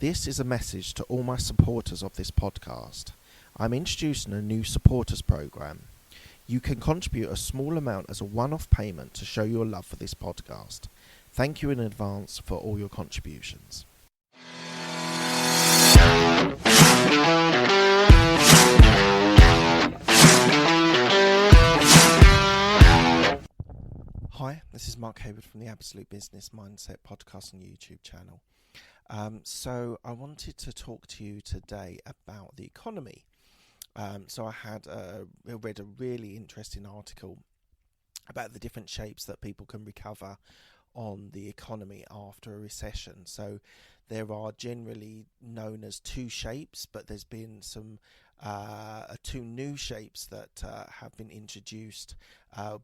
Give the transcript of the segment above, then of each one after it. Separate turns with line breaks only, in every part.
This is a message to all my supporters of this podcast. I'm introducing a new supporters program. You can contribute a small amount as a one-off payment to show your love for this podcast. Thank you in advance for all your contributions. Hi, this is Mark Hayward from the Absolute Business Mindset podcast and YouTube channel. So I wanted to talk to you today about the economy. So I read a really interesting article about the different shapes that people can recover on the economy after a recession. So there are generally known as two shapes, but there's been some two new shapes that have been introduced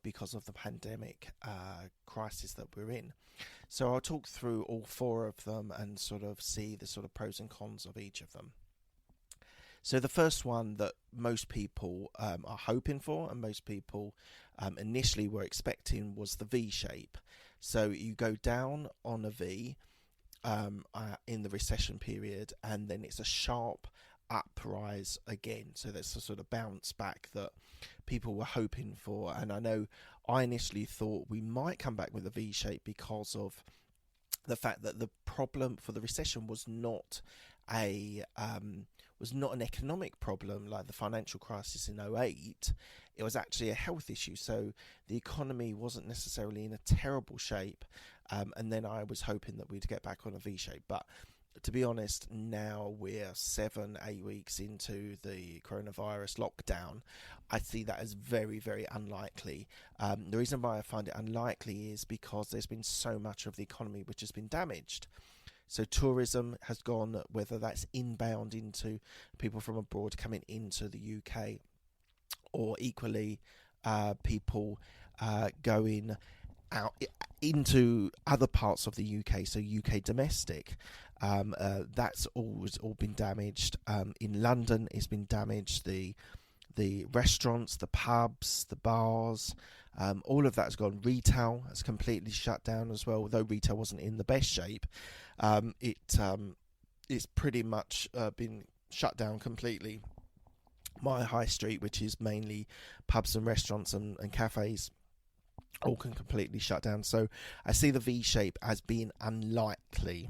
because of the pandemic crisis that we're in. So I'll talk through all four of them and sort of see the sort of pros and cons of each of them. So the first one that most people are hoping for and most people initially were expecting was the V shape. So you go down on a V in the recession period, and then it's a sharp uprise again. So there's a sort of bounce back that people were hoping for. And I know I initially thought we might come back with a V shape because of the fact that the problem for the recession was not an economic problem like the financial crisis in 2008. It was actually a health issue. So the economy wasn't necessarily in a terrible shape. And then I was hoping that we'd get back on a V shape. But to be honest, now we're 7-8 weeks into the coronavirus lockdown. I see that as very, very unlikely. The reason why I find it unlikely is because there's been so much of the economy which has been damaged. So tourism has gone, whether that's inbound into people from abroad coming into the UK, or equally people going out into other parts of the UK, so UK domestic. That's all been damaged. In London, it's been damaged. The restaurants, the pubs, the bars, all of that has gone. Retail has completely shut down as well. Although retail wasn't in the best shape, it's pretty much been shut down completely. My high street, which is mainly pubs and restaurants and cafes, all can completely shut down. So I see the V shape as being unlikely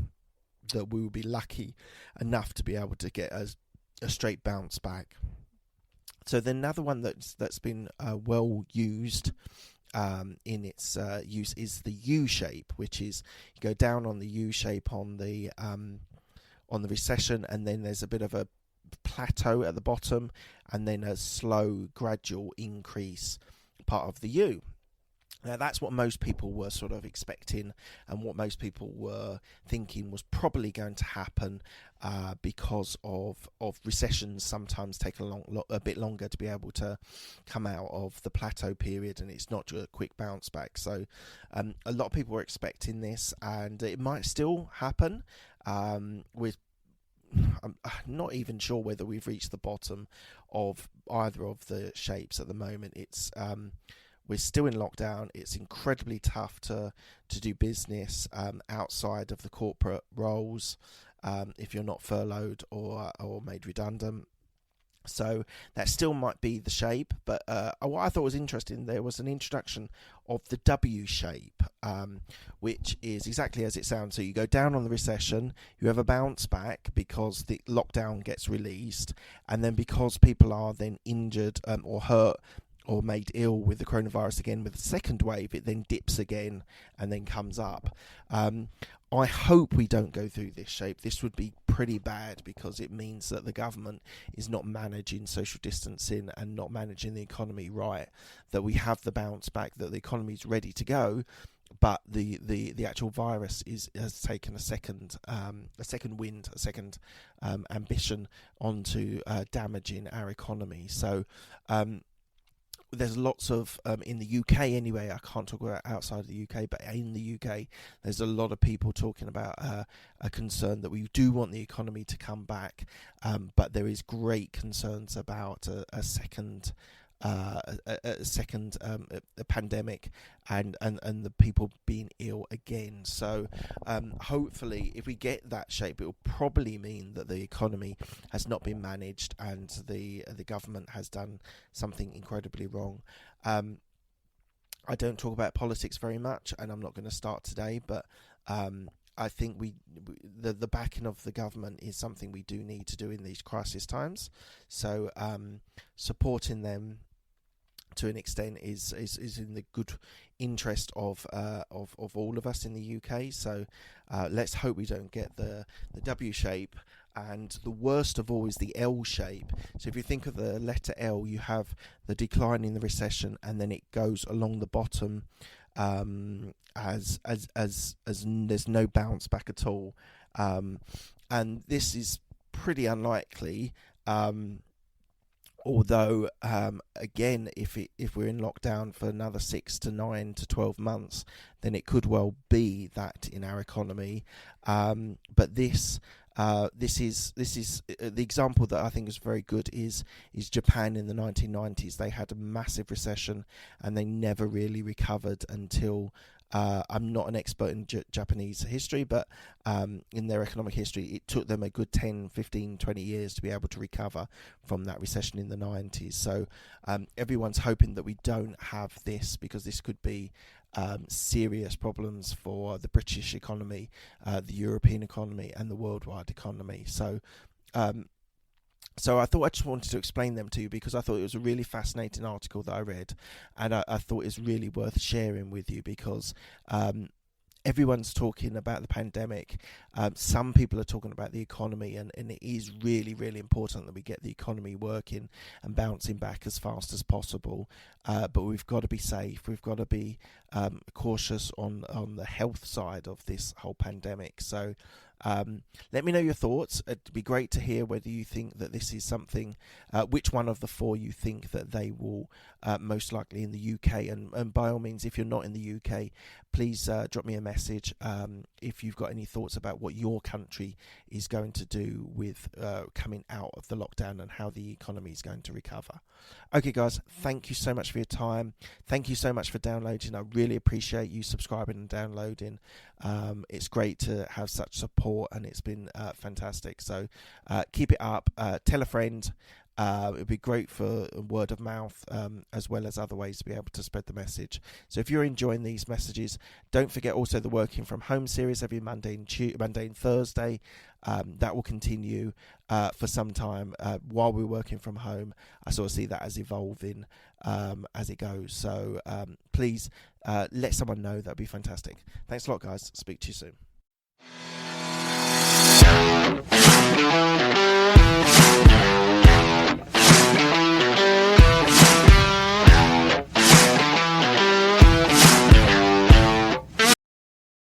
that we will be lucky enough to be able to get a straight bounce back. So then another one that's been well used in its use is the U shape, which is you go down on the U shape on the recession, and then there's a bit of a plateau at the bottom, and then a slow gradual increase part of the U. Now that's what most people were sort of expecting, and what most people were thinking was probably going to happen because of recessions sometimes take a bit longer to be able to come out of the plateau period, and it's not just a quick bounce back. So a lot of people were expecting this, and it might still happen. I'm not even sure whether we've reached the bottom of either of the shapes at the moment. We're still in lockdown. It's incredibly tough to do business outside of the corporate roles if you're not furloughed or made redundant. So that still might be the shape. But what I thought was interesting, there was an introduction of the W shape, which is exactly as it sounds. So you go down on the recession, you have a bounce back because the lockdown gets released, and then because people are then injured or hurt or made ill with the coronavirus again with the second wave, it then dips again and then comes up. I hope we don't go through this shape. This would be pretty bad because it means that the government is not managing social distancing and not managing the economy right, that we have the bounce back, that the economy is ready to go, but the actual virus has taken a second wind, a second ambition onto damaging our economy. So there's lots of, in the UK anyway, I can't talk about outside of the UK, but in the UK, there's a lot of people talking about a concern that we do want the economy to come back, but there is great concerns about a second a second a pandemic and the people being ill again. So hopefully, if we get that shape, it will probably mean that the economy has not been managed and the government has done something incredibly wrong. I don't talk about politics very much, and I'm not going to start today, but I think the backing of the government is something we do need to do in these crisis times. So supporting them to an extent is in the good interest of all of us in the UK. So let's hope we don't get the W shape, and the worst of all is the L shape. So if you think of the letter L, you have the decline in the recession, and then it goes along the bottom as there's no bounce back at all, and this is pretty unlikely. Although, again, if we're in lockdown for another 6 to 9 to 12 months, then it could well be that in our economy. But this is the example that I think is very good is Japan in the 1990s. They had a massive recession and they never really recovered until. I'm not an expert in Japanese history, but in their economic history, it took them a good 10, 15, 20 years to be able to recover from that recession in the 90s. So everyone's hoping that we don't have this, because this could be serious problems for the British economy, the European economy, and the worldwide economy. So I thought I just wanted to explain them to you, because I thought it was a really fascinating article that I read, and I thought it was really worth sharing with you, because everyone's talking about the pandemic. Some people are talking about the economy, and it is really, really important that we get the economy working and bouncing back as fast as possible. But we've got to be safe. We've got to be cautious on the health side of this whole pandemic. So let me know your thoughts. It'd be great to hear whether you think that this is something, which one of the four you think that they will most likely in the UK. And by all means, if you're not in the UK, please drop me a message if you've got any thoughts about what your country is going to do with coming out of the lockdown and how the economy is going to recover. Okay, guys, thank you so much for your time. Thank you so much for downloading. I really appreciate you subscribing and downloading. It's great to have such support, and it's been fantastic. So keep it up. Tell a friend. It'd be great for word of mouth, as well as other ways to be able to spread the message. So if you're enjoying these messages, don't forget also the Working From Home series every Monday and Thursday. That will continue for some time while we're working from home. I sort of see that as evolving as it goes. So please let someone know. That'd be fantastic. Thanks a lot, guys. Speak to you soon.